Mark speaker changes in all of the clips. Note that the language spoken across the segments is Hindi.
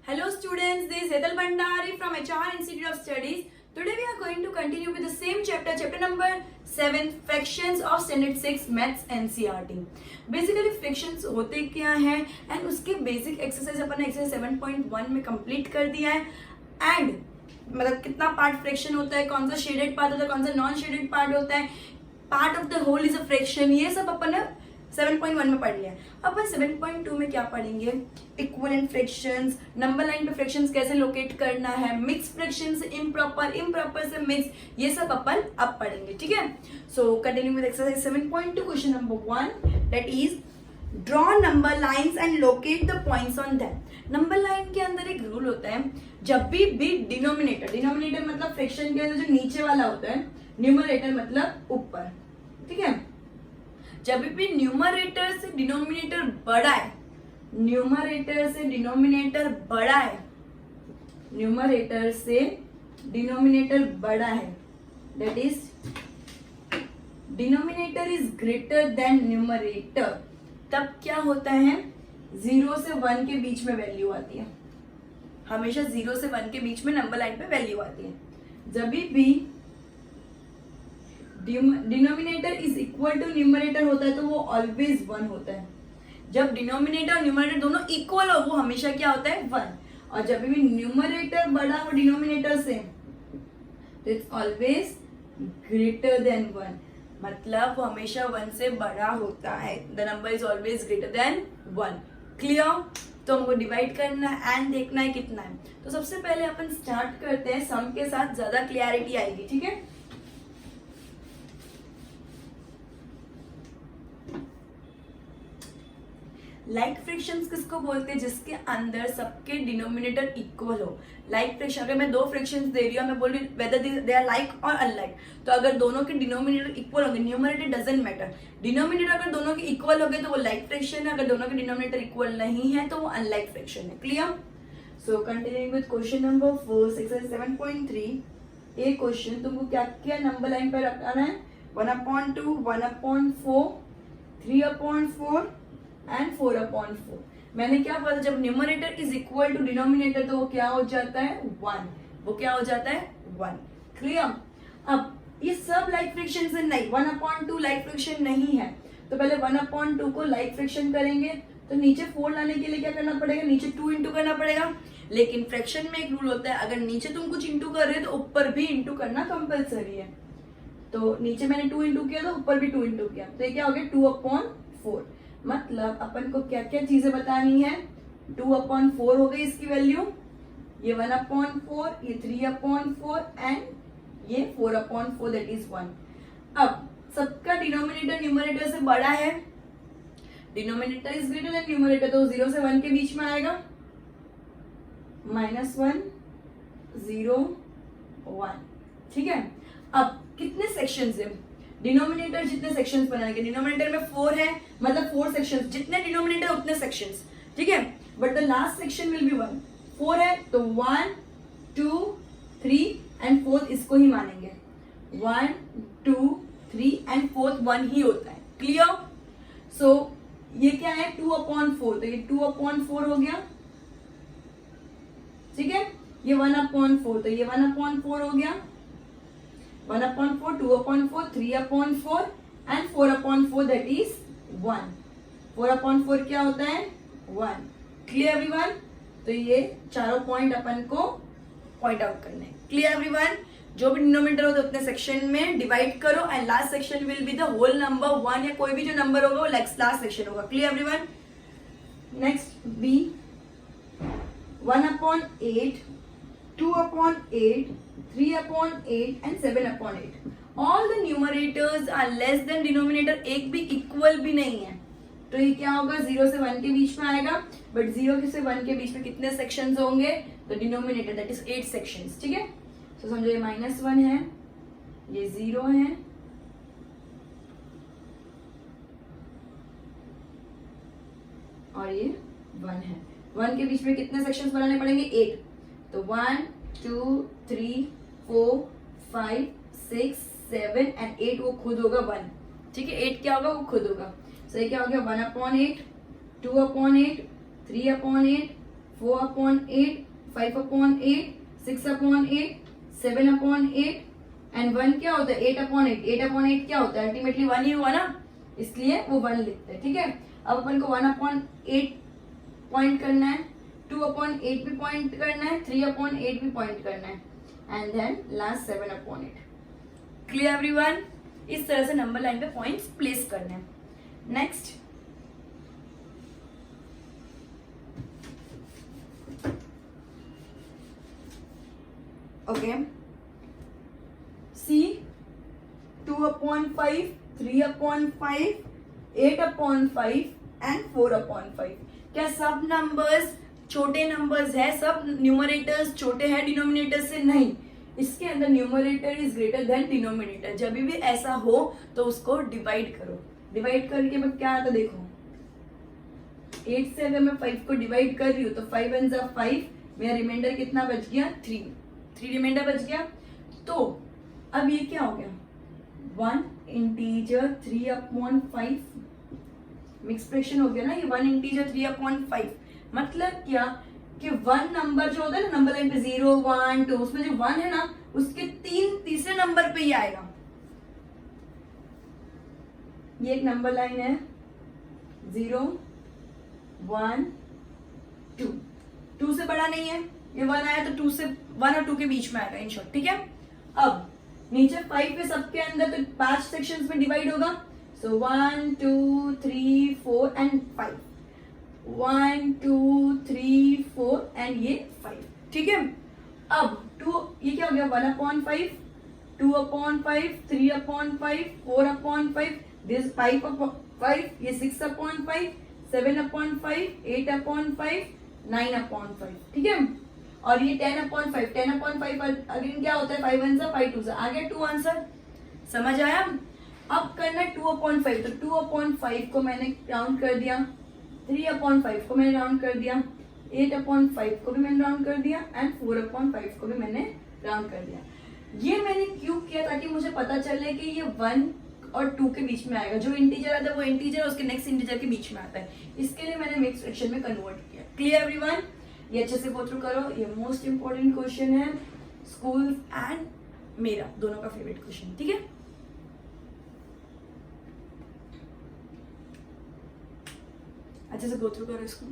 Speaker 1: Hello students, this is Hetal Bhandari from HR Institute of Studies. Today we are going to continue with the same chapter number 7, fractions of standard 6 maths NCERT. Basically fractions होते क्या हैं एंड उसके बेसिक एक्सरसाइज अपन ने एक्सरसाइज 7.1 में कंप्लीट कर दिया है एंड मतलब कितना पार्ट फ्रैक्शन होता है, कौन सा शेडेड पार्ट होता है, कौन सा नॉन शेडेड पार्ट होता है, part of the whole is a fraction, ये सब अपन ने 7.1 में पढ़ लिया। अब 7.2 में क्या पढ़ेंगे, इक्विवेलेंट फ्रैक्शंस, नंबर लाइन पे फ्रैक्शंस कैसे लोकेट करना है, मिक्स फ्रैक्शंस, इम्प्रॉपर, इम्प्रॉपर से मिक्स, ये सब अपन अब पढ़ेंगे। ठीक है, so continue with exercise 7.2 question number 1 that is draw number lines and locate the points on them. Number line के अंदर एक रूल होता है, जब भी डिनोमिनेटर मतलब फ्रैक्शन के अंदर जो नीचे वाला होता है, न्यूमरेटर मतलब ऊपर। ठीक है, जब भी न्यूमरेटर से डिनोमिनेटर बड़ा है, न्यूमरेटर से डिनोमिनेटर बड़ा है, न्यूमरेटर से डिनोमिनेटर बड़ा है, that is denominator is greater than numerator, तब क्या होता है, 0 से 1 के बीच में वैल्यू आती है। हमेशा 0 से 1 के बीच में नंबर लाइन पे वैल्यू आती है। जब भी denominator is equal to numerator होता है तो वो ऑलवेज 1 होता है। जब डिनोमिनेटर और न्यूमरेटर दोनों इक्वल हो वो हमेशा क्या होता है, 1। और जब भी न्यूमरेटर बड़ा हो डिनोमिनेटर से तो इट्स ऑलवेज ग्रेटर देन 1, मतलब वो हमेशा 1 से बड़ा होता है। The number is always greater than 1। Clear? तो हमको डिवाइड करना है एंड देखना है कितना है। तो सबसे पहले अपन स्टार्ट करते हैं सम के साथ, ज्यादा क्लियरिटी आएगी। ठीक है, लाइक फ्रैक्शंस किसको बोलते हैं, जिसके अंदर सबके डिनोमिनेटर इक्वल हो। लाइक फ्रैक्शन, अगर मैं 2 फ्रैक्शंस दे रही हूँ, मैं बोल रही हूँ वेदर दे आर लाइक और अनलाइक, तो अगर दोनों के डिनोमिनेटर इक्वल होंगे, न्यूमरेटर डजंट मैटर, डिनोमिनेटर अगर दोनों के इक्वल हो गए तो वो लाइक फ्रैक्शन है, अगर दोनों के डिनोमिनेटर इक्वल नहीं है तो वो अनलाइक फ्रैक्शन है। Clear? So continuing with question number 4 exercise 7.3। ये क्वेश्चन तुमको क्या क्या नंबर लाइन पर रखना है, 1/2, 1/4, 3/4 एंड 4/4। मैंने क्या बोला, जब numerator is equal to denominator तो वो क्या हो जाता है, 1। वो क्या हो जाता है, 1। क्लियर? अब ये सब लाइक फ्रैक्शन से नहीं, 1/2 लाइक फ्रैक्शन नहीं है, तो पहले 1/2 को लाइक फ्रैक्शन करेंगे तो नीचे 4 लाने के लिए क्या करना पड़ेगा, नीचे 2 इंटू करना पड़ेगा। लेकिन फ्रैक्शन में एक रूल होता है, अगर नीचे तुम कुछ इंटू कर रहे हो तो ऊपर भी इंटू करना कंपलसरी है। तो नीचे मैंने 2 इंटू किया तो ऊपर भी 2 इंटू किया, तो ये क्या हो गया, 2/4। मतलब अपन को क्या क्या चीजें बतानी है, 2/4 हो गई इसकी वैल्यू, ये 1/4, ये 3/4 एंड ये 4/4, दैट इज 1। अब सबका डिनोमिनेटर न्यूमरेटर से बड़ा है, denominator is greater than numerator, तो 0 से 1 के बीच में आएगा, -1, 0, 1। ठीक है, अब कितने सेक्शंस है, डिनोमिनेटर जितने सेक्शंस बनाएंगे, डिनोमिनेटर में 4 है मतलब 4 सेक्शंस, जितने डिनोमिनेटर उतने सेक्शंस। ठीक है, but the last section will B 1। 4 है तो 1, 2, 3 एंड 4 इसको ही मानेंगे, 1, 2, 3 एंड 4 1 ही होता है। क्लियर? सो ये क्या है, 2/4, तो ये 2/4 हो गया। ठीक है, ये 1/4, तो ये 1/4 हो गया, 1/4, 2/4, 3/4 एंड 4/4, दैट इज 1। 4/4 क्या होता है, 1। Clear everyone? तो ये चारों पॉइंट अपन को पॉइंट आउट करने। Clear everyone? जो भी डिनोमिनेटर होता है उतने सेक्शन में डिवाइड करो and last section will be the whole number 1, या कोई भी जो नंबर होगा वो लास्ट सेक्शन होगा। Clear everyone? Next B 1/8, 2/8, 3/8 and 7/8। All the numerators are less than denominator, एक भी इक्वल भी नहीं है, तो ये क्या होगा, 0 से 1 के बीच में आएगा। बट 0 से 1 के बीच में कितने सेक्शंस होंगे, तो डिनोमिनेटर दैट इज 8 सेक्शंस। ठीक है, तो समझो ये -1 है, ये 0 है, और ये 1 है। 1 के बीच में कितने सेक्शंस बनाने पड़ेंगे, 8। तो 1, 2, 3, 4, 5, 6, 7 एंड 8 वो खुद होगा 1। ठीक है, 8 क्या होगा, वो खुद होगा। सो ये क्या हो गया, 1/8, 2/8, 3/8, 4/8, 5/8, 6/8, 7/8 एंड 1 क्या होता है 8/8। 8/8 क्या होता है अल्टीमेटली 1 ही हुआ ना, इसलिए वो 1 लिखते हैं। ठीक है, अब अपन को 1/8 पॉइंट करना है, 2/8 भी पॉइंट करना है, 3/8 भी पॉइंट करना है and then last 7/8। Clear everyone? इस तरह से नंबर लाइन पे पॉइंट्स प्लेस करने हैं। Next, okay, C 2/5, 3/5, 8/5 and 4/5। क्या सब नंबर्स छोटे नंबर्स है? सब न्यूमरेटर्स छोटे हैं डिनोमिनेटर से? नहीं, इसके अंदर numerator is greater than denominator. जब भी ऐसा हो तो उसको डिवाइड करो। डिवाइड करके मैं क्या आता देखो, 8 से अगर मैं 5 को डिवाइड कर रही हूँ तो 5 1 जा 5, मेरा रिमाइंडर कितना बच गया 3 रिमाइंडर बच गया। तो अब ये क्या हो गया 1 इंटीजर 3/5 मिक्स फ्रैक्शन हो गया ना, ये 1 इंटीजर 3/5। मतलब क्या कि 1 नंबर जो होता है ना नंबर लाइन पे 0 1 2, उसमें जो 1 है ना उसके तीसरे नंबर पे ही आएगा। ये एक नंबर लाइन है 0 1 2, 2 से बड़ा नहीं है, ये 1 आया तो 2 से 1 और 2 के बीच में आएगा इन शॉर्ट। ठीक है, अब नीचे 5 पे सबके अंदर तो 5 सेक्शंस में डिवाइड होगा। सो 1 2 3 4 एंड 5, 1 2 3 4 एंड ये 5। ठीक है, अब 2 ये क्या हो गया 1/5, 2/5, 3/5, 4/5, दिस 5/5, ये 6/5, 7/5, 8/5, 9/5। ठीक है, और ये 10/5, 10/5 अगेन क्या होता है 5 1 से 5 2 से, आ गया 2 आंसर। समझ आया? अब करना है 2/5, तो 2/5 को मैंने राउंड कर दिया, 3/5 को मैंने राउंड कर दिया, 8/5 को भी मैंने राउंड कर दिया एंड 4/5 को भी मैंने राउंड कर दिया। ये मैंने क्यों किया ताकि मुझे पता चले कि ये 1 और 2 के बीच में आएगा। जो इंटीजर आता है वो इंटीजर उसके नेक्स्ट इंटीजर के बीच में आता है, इसके लिए मैंने मिक्स फ्रैक्शन में कन्वर्ट किया। Clear everyone? ये अच्छे से गो थ्रू करो, ये मोस्ट इंपॉर्टेंट क्वेश्चन है, स्कूल एंड मेरा दोनों का फेवरेट क्वेश्चन। ठीक है, अच्छे से गो थ्रू करो इसको।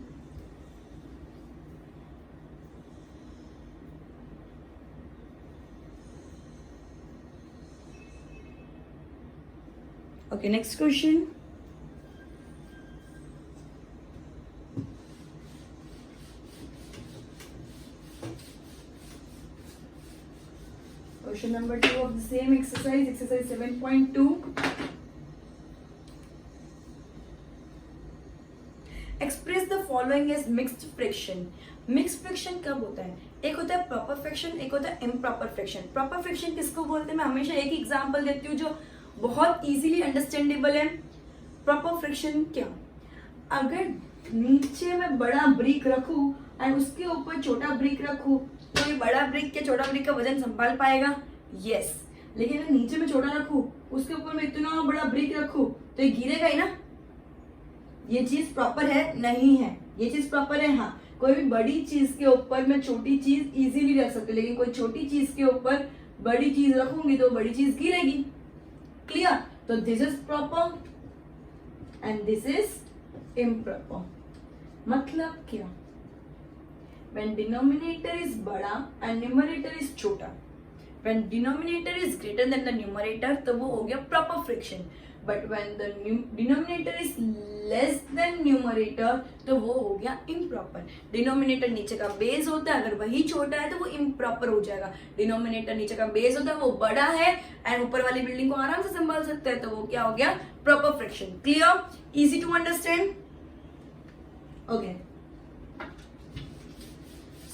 Speaker 1: Okay, next question. Question number 2 of the same exercise, exercise 7.2. Express the following as mixed fraction. Mix fraction कब होता है? एक होता है प्रॉपर फ्रैक्शन, एक होता है इम्प्रॉपर फ्रैक्शन। प्रॉपर फ्रैक्शन किसको बोलते हैं? मैं हमेशा एक एग्जांपल देती हूँ जो बहुत इजीली अंडरस्टैंडेबल है। प्रॉपर फ्रैक्शन क्या, अगर नीचे मैं बड़ा ब्रिक रखूं एंड उसके ऊपर छोटा ब्रिक रखूं तो ये बड़ा ब्रिक या छोटा ब्रिक का वजन संभाल पाएगा? यस। लेकिन अगर नीचे में छोटा रखूं उसके ऊपर मैं इतना बड़ा ब्रिक रखूं तो ये गिरेगा ही ना। ये चीज प्रॉपर है? नहीं है। ये चीज प्रॉपर है? हाँ। कोई भी बड़ी चीज के ऊपर मैं छोटी चीज इजीली रख सकती हूँ, लेकिन कोई छोटी चीज के ऊपर बड़ी चीज रखूंगी तो बड़ी चीज गिरेगी। क्लियर? तो this is proper and this is improper. मतलब क्या? When denominator is बड़ा and numerator is छोटा, when denominator is greater than the numerator तो वो हो गया proper fraction, but when the denominator is less than numerator तो वो हो गया improper। denominator नीचे का base होता है, अगर वही छोटा है तो वो improper हो जाएगा। denominator नीचे का base होता है, वो बड़ा है and ऊपर वाली बिल्डिंग को आराम से संभाल सकता है, तो वो क्या हो गया? proper fraction। clear? easy to understand? okay।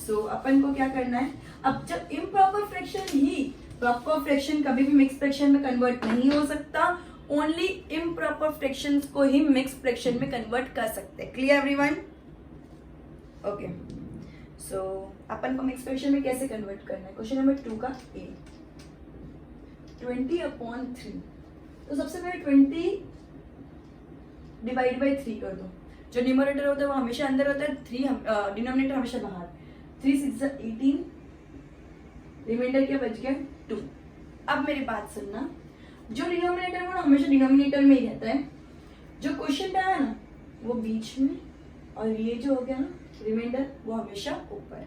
Speaker 1: तो अपन को क्या करना है, अब जब इम्प्रॉपर फ्रैक्शन ही प्रॉपर फ्रैक्शन कभी भी मिक्स फ्रैक्शन में कन्वर्ट नहीं हो सकता, ओनली इम्प्रॉपर फ्रैक्शंस को ही मिक्स फ्रैक्शन में कन्वर्ट कर सकते हैं। Clear everyone? ओके, सो अपन को मिक्स फ्रैक्शन में कैसे कन्वर्ट करना है? क्वेश्चन नंबर 2 का ए, 20/3। तो सबसे पहले 20 डिवाइड बाई 3 कर दो, जो न्यूमरेटर होता है वो हमेशा अंदर होता है, 3 डिनोमिनेटर हमेशा बाहर। 3 6 18, रिमाइंडर क्या बच गया 2। अब मेरी बात सुनना, जो डिनोमिनेटर वो हमेशा डिनोमिनेटर में ही रहता है, जो क्वेश्चन पे आया ना वो बीच में, और ये जो हो गया ना रिमाइंडर वो हमेशा ऊपर।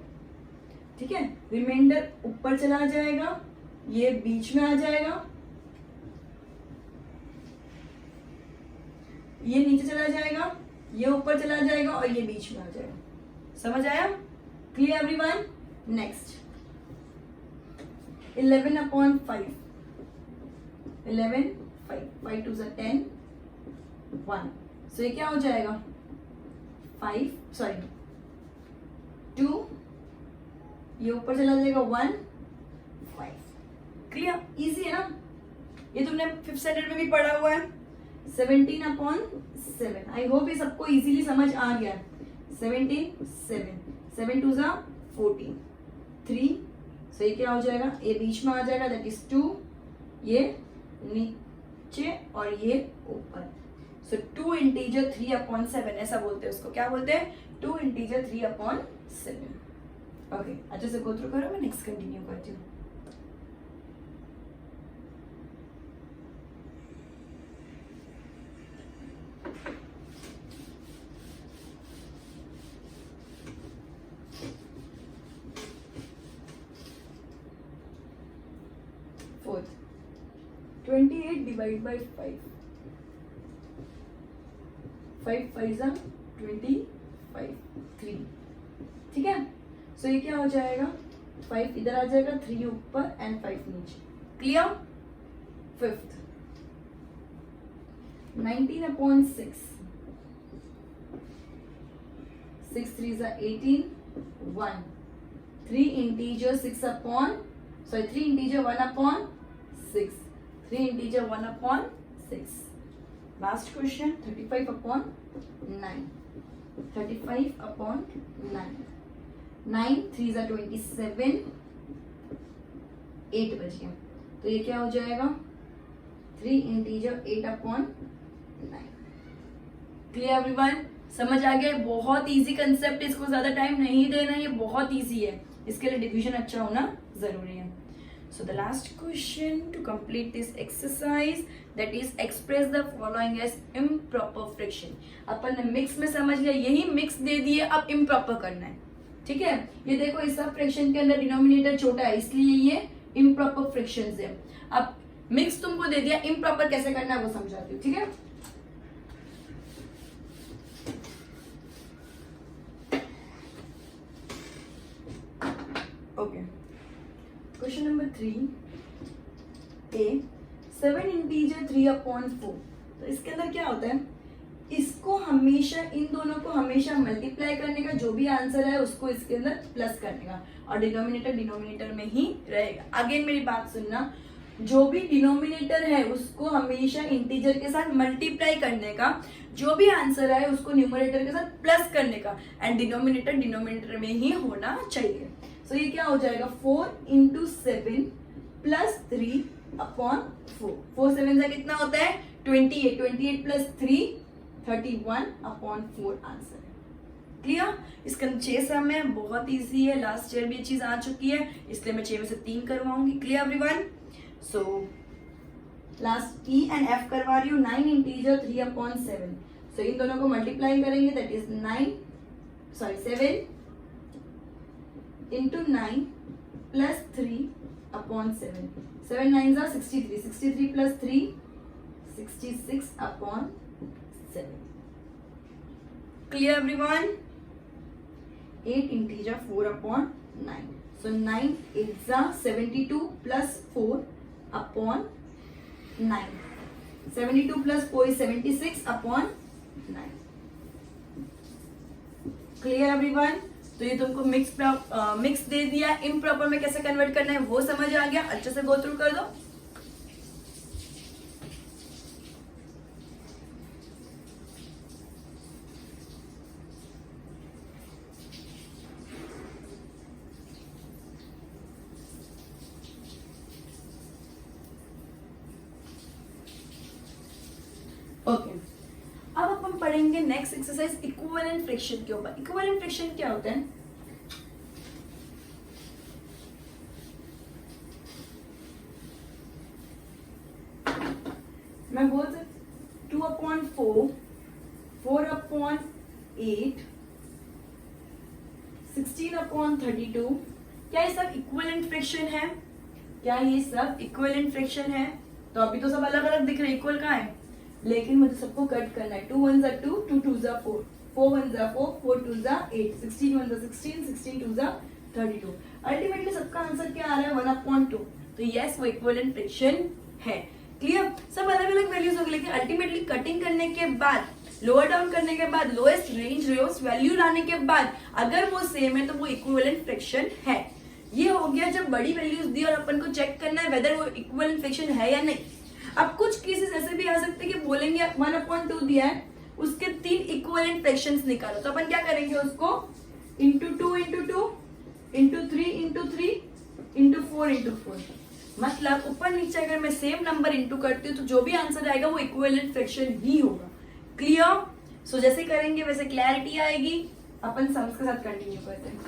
Speaker 1: ठीक है, रिमाइंडर ऊपर चला जाएगा, ये बीच में आ जाएगा, ये नीचे चला जाएगा, ये ऊपर चला जाएगा और ये बीच में आ जाएगा। समझ आया? Clear everyone? नेक्स्ट 11/5, 11 5 5 2 10 1, सो ये क्या हो जाएगा 2, ये ऊपर चला जाएगा 1 5। क्लियर? इजी है ना? ये तुमने 5th स्टैंडर्ड में भी पढ़ा हुआ है। 17/7, आई होप ये सबको इजीली समझ आ गया। 17 7 7 2 14 3, सो ये क्या हो जाएगा, ये बीच में आ जाएगा, दैट इज 2, ये नीचे और ये ऊपर। सो 2 इंटीजर 3/7 ऐसा बोलते हैं उसको। क्या बोलते हैं? 2 इंटीजर 3/7। ओके, अच्छे से गो थ्रू करो, मैं नेक्स्ट कंटिन्यू करती हूँ। Fourth 28 divide by 5, 5 5 25 3। ठीक है, सो ये क्या हो जाएगा, 5 इधर आ जाएगा, 3 ऊपर एंड 5 नीचे। Clear? 5th 19/6, 6 3 18 1, 3 integer 3 integer 1/6, 3 integer 1/6। Last question 35/9, 35/9, 9 3 27, 8 बच गया, तो ये क्या हो जाएगा 3 इंटीजर 8/9। Clear everyone? समझ आ गया? बहुत इजी कंसेप्ट, इसको ज्यादा टाइम नहीं देना, ये बहुत इजी है, इसके लिए डिवीजन अच्छा होना जरूरी है। So the last question to complete this exercise, that is express the following as improper fraction। अपन ने मिक्स में समझ लिया, यही मिक्स दे दिए, अब इम्प्रॉपर करना है। ठीक है, ये देखो इस सब फ्रैक्शन के अंदर डिनोमिनेटर छोटा है, इसलिए ये इम्प्रॉपर फ्रैक्शंस है। अब मिक्स तुमको दे दिया, इम्प्रॉपर कैसे करना है वो समझाती हूँ। ठीक है, ओके, क्वेश्चन नंबर 3 ए, 7 इंटीजर 3/4। तो इसके अंदर क्या होता है, इसको हमेशा, इन दोनों को हमेशा मल्टीप्लाई करने का, जो भी आंसर है उसको इसके अंदर प्लस करने का, और डिनोमिनेटर में ही रहेगा। अगेन मेरी बात सुनना, जो भी डिनोमिनेटर है उसको हमेशा इंटीजर के साथ मल्टीप्लाई करने का, जो भी आंसर है उसको न्यूमरेटर के साथ प्लस करने का, एंड डिनोमिनेटर में ही होना चाहिए। तो ये क्या हो जाएगा 4 × 7 प्लस 3/4। 4 7 कितना होता है 28, 28 प्लस 3 31/4 आंसर है। क्लियर? इसका 6 सम है, बहुत इजी है, लास्ट ईयर भी ये चीज आ चुकी है, इसलिए मैं 6 में से 3 करवाऊंगी। Clear everyone? So last E and F करवा रही हूँ। 9 इंटीजर 3/7, सो इन दोनों को मल्टीप्लाई करेंगे, that is 7 into 9 plus 3/7, 7 9s are 63, 63 plus 3 66/7। Clear everyone? 8 integer 4/9, so 9 8s are 72 plus 4/9, 72 plus 4 is 76/9। Clear everyone? तो ये तुमको मिक्स दे दिया, इम्प्रॉपर में कैसे कन्वर्ट करना है वो समझ आ गया, अच्छे से गो थ्रू कर दो। ओके, अब अपन पढ़ेंगे नेक्स्ट एक्सरसाइज इक्विवेलेंट फ्रैक्शन के ऊपर। इक्विवेलेंट फ्रैक्शन क्या होता है? मैं बोल सकती 2/4, 4/8, 16/32। क्या ये सब इक्विवेलेंट फ्रैक्शन है? क्या ये सब इक्विवेलेंट फ्रैक्शन है? तो अभी तो सब अलग अलग दिख रहे, इक्वल कहाँ है? लेकिन मुझे सबको कट करना है। 2 1 2, 2 2 4, 4 1 4, 4 2 8, 16 1 16, 16 2 32। अल्टीमेटली सबका आंसर क्या आ रहा है? 1/2। तो यस, वो इक्विवेलेंट फ्रैक्शन है। क्लियर? सब अलग अलग वैल्यूज होगी, लेकिन अल्टीमेटली कटिंग करने के बाद, लोअर डाउन करने के बाद, लोएस्ट रेंज लोएस्ट वैल्यू लाने के बाद अगर वो सेम है तो वो इक्विवेलेंट फ्रैक्शन है। ये हो गया जब बड़ी वैल्यूज दी और अपन को चेक करना है वेदर वो इक्विवेलेंट फ्रैक्शन है या नहीं। अब कुछ केसेस ऐसे भी आ सकते हैं कि बोलेंगे 1/2 दिया है, उसके 3 इक्विवेलेंट फ्रैक्शंस निकालो। तो अपन क्या करेंगे उसको into 2 into 2 into 3 into 3 into 4 into 4। मतलब ऊपर नीचे अगर मैं सेम नंबर इंटू करती हूँ तो जो भी आंसर आएगा वो इक्विवेलेंट फ्रैक्शन ही होगा। क्लियर? सो जैसे करेंगे वैसे क्लैरिटी आएगी। अपन सम्स के साथ कंटिन्यू करते हैं।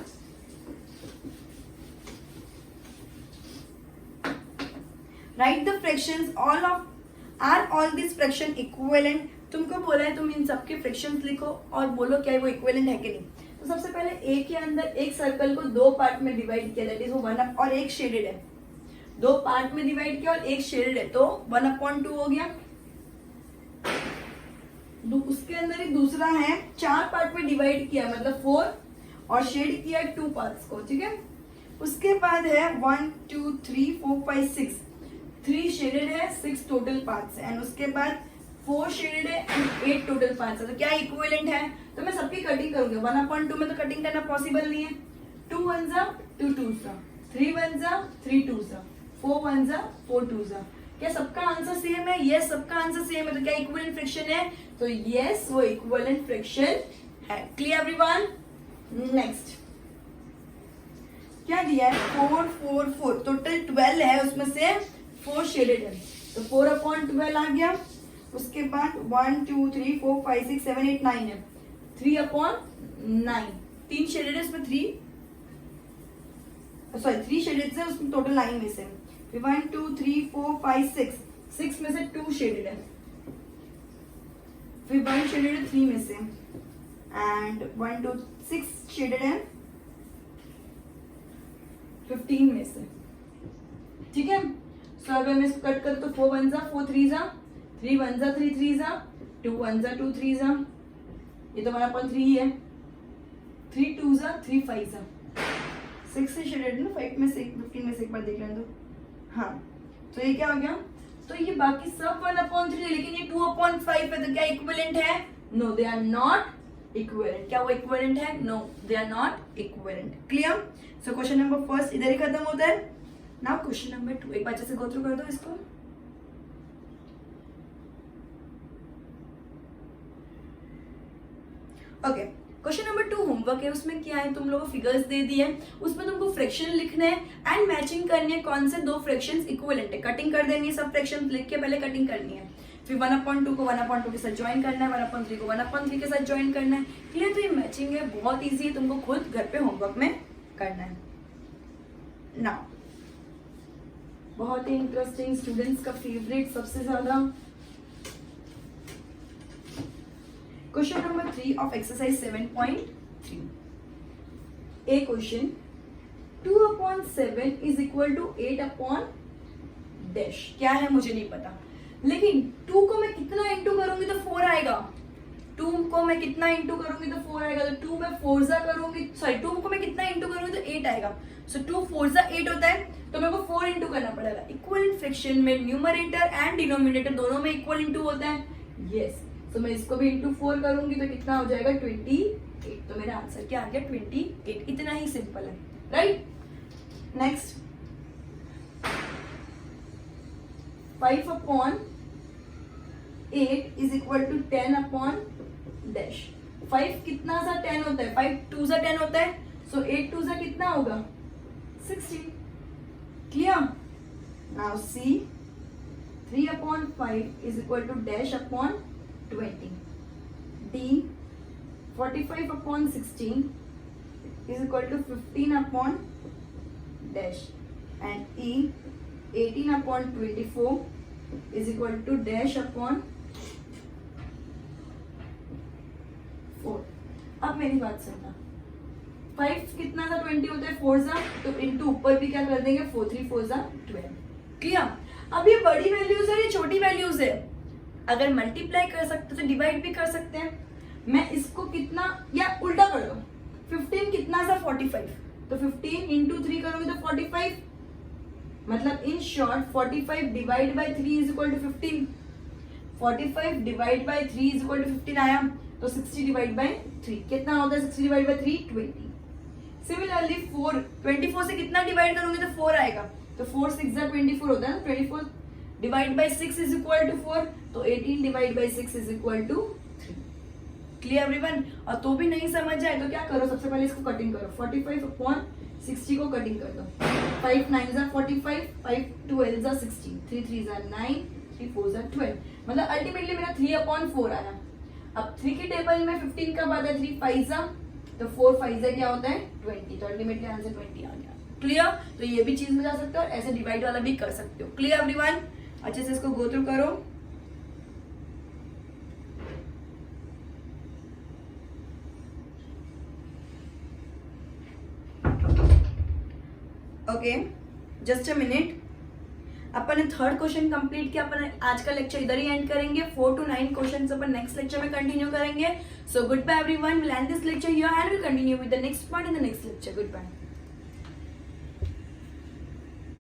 Speaker 1: Right the fractions are all this fraction equivalent. तुमको बोला है तुम इन सबके फ्रैक्शंस लिखो और बोलो क्या वो इक्विवेलेंट है कि नहीं। तो सबसे पहले ए के अंदर एक सर्कल को 2 पार्ट में डिवाइड किया, दैट इज वो 1 और एक शेडेड है। 2 पार्ट में डिवाइड किया और एक शेडेड है, तो 1/2 हो गया। उसके अंदर एक दूसरा है, 4 पार्ट में डिवाइड किया मतलब 4 और शेड किया 2 पार्ट्स को, ठीक है। उसके बाद है 1 2 3 4 5 6, 3 शेडेड है, 6 टोटल पार्ट्स है, एंड उसके बाद 4 शेडेड है एंड 8 टोटल पार्ट्स है। तो क्या इक्विवेलेंट है? तो मैं सबकी कटिंग करूंगी। 1/2 में तो कटिंग करना पॉसिबल नहीं है। 2 1 2 2 3 1 3 2 4 1 4 2। क्या सबका आंसर सेम है? यस, सबका आंसर सेम है। तो क्या इक्विवेलेंट फ्रैक्शन है? तो यस, वो इक्विवेलेंट फ्रैक्शन है। Clear everyone? नेक्स्ट क्या दिया है? 4 4 4, टोटल 12 है, उसमें से 4 शेडेड है, तो 4/12 आ गया। उसके बाद 1 2 3 4 5 6 7 8 9 है, 3/9। 3 शेडेड है, उसमें 3 शेडेड है, उसमें टोटल 9 में से। फिर 1 2 3 4 5 6 में से 2 शेडेड है, फिर 1 शेडेड है 3 में से, एंड 1 2 6 शेडेड है 15 में से, ठीक है। सो अब मैं इसको कट कर तो 4 1 4 3 3 1 3 3 2 1 2 3 ये तो 1/3 ही है, 3 2 3 5 6 से शेडेड है ना, 5 में से 15 में से एक बार देख लें तो हाँ। तो ये क्या हो गया? तो ये बाकी सब 1/3 है, लेकिन ये 2/5 है, तो क्या इक्विवेलेंट है? No, they are not equivalent. क्या वो इक्विवेलेंट है? No, they are not equivalent. Clear? So question number first इधर ही खत्म होता है। नाउ क्वेश्चन नंबर 2 एक बार जैसे गो थ्रू कर दो इसको। ओके, क्वेश्चन नंबर 2 होमवर्क है, उसमें क्या है, तुम लोगों को फिगर्स दे दिए, उसमें तुमको फ्रैक्शन लिखना है एंड मैचिंग करनी है कौन से 2 फ्रैक्शंस इक्विवेलेंट है। कटिंग कर देनी है, सब फ्रैक्शंस लिख के पहले कटिंग करनी है। फिर 1/2 को 1/2 के साथ ज्वाइन करना है, 1/3 को 1/3 के साथ ज्वाइन करना है। क्लियर? तो ये मैचिंग है, बहुत ईजी है, तुमको खुद घर पे होमवर्क में करना है। नाउ बहुत ही इंटरेस्टिंग, स्टूडेंट्स का फेवरेट सबसे ज्यादा, question number 3 of exercise 7.3। A question 2/7 is equal to 8/। क्या है मुझे नहीं पता, लेकिन 2 को मैं कितना इंटू करूंगी तो 4 आएगा। 2 को मैं कितना इंटू करूंगी तो 4 आएगा। तो 2 में 4 करूंगी, सॉरी 2 को मैं कितना इंटू करूंगी तो 8 आएगा। सो 2 4 8 होता है, तो मेरे को 4 इंटू करना पड़ेगा। इक्वल फ्रैक्शन में न्यूमरेटर एंड डिनोमिनेटर दोनों में इक्वल इंटू होता है। यस, तो मैं इसको भी इंटू 4 करूंगी तो कितना हो जाएगा? 28। तो मेरा आंसर क्या आ गया? 28। इतना ही सिंपल है, right. Next 5/8 is equal to 10/। 5 कितना सा 10 होता है? 5 2 10 होता है, सो 8 2 कितना होगा? 16। Clear? Now C 3/5 is equal to -/20। D 45 upon 16 is equal to 15 upon dash, and E 18 upon 24 is equal to dash upon 4. अब मेरी बात सुनना, 5 कितना था 20 होता है 4 सा, तो इनटू ऊपर भी क्या कर देंगे 4 3 4 सा 12. क्लियर? अब ये बड़ी वैल्यूज है, ये छोटी वैल्यूज है, अगर मल्टीप्लाई कर सकते तो डिवाइड भी कर सकते हैं. मैं इसको कितना, या उल्टा कर दो, 15 कितना सा 45, तो 15 इंटू 3 करोगे तो 45, मतलब in short 45 divide by 3 is equal to 15. 45 divide by 3 is equal to 15 आया, तो 60 डिवाइड बाय 3 कितना होता है, 60 डिवाइड बाय 3 20. सिमिलरली 4 24 से कितना डिवाइड करोगे तो 4 आएगा, तो 4 6 जा 24 होता है, 24 divide by 6 is equal to 4, तो 18 divide by 6 is equal to 3. Clear everyone? और तो भी नहीं समझ आए तो क्या करो, सबसे पहले इसको कटिंग करो, 45 अपॉन 60 को कटिंग कर दो. 5 9 जा 45, 5 12 जा 16, 3 3 जा 9, 3 4 जा 12, मतलब अल्टीमेटली मेरा 3 अपॉन 4 आया. अब 3 की टेबल में 15 कब आता है, 3 5 जा, तो 4 5 जा क्या होता है 20, तो अल्टीमेटली आंसर 20 आ गया. क्लियर? तो ये भी चीज में जा सकते हो और ऐसे डिवाइड वाला भी कर सकते हो. Clear everyone? अच्छे से इसको गो थ्रू करो. Okay, just a minute. अपन ने थर्ड क्वेश्चन कंप्लीट किया. अपन आज का लेक्चर इधर ही एंड करेंगे. 4 to 9 क्वेश्चंस अपन नेक्स्ट लेक्चर में कंटिन्यू करेंगे. So goodbye everyone. Will end this lecture here and will continue with the next part in the next lecture. Good bye.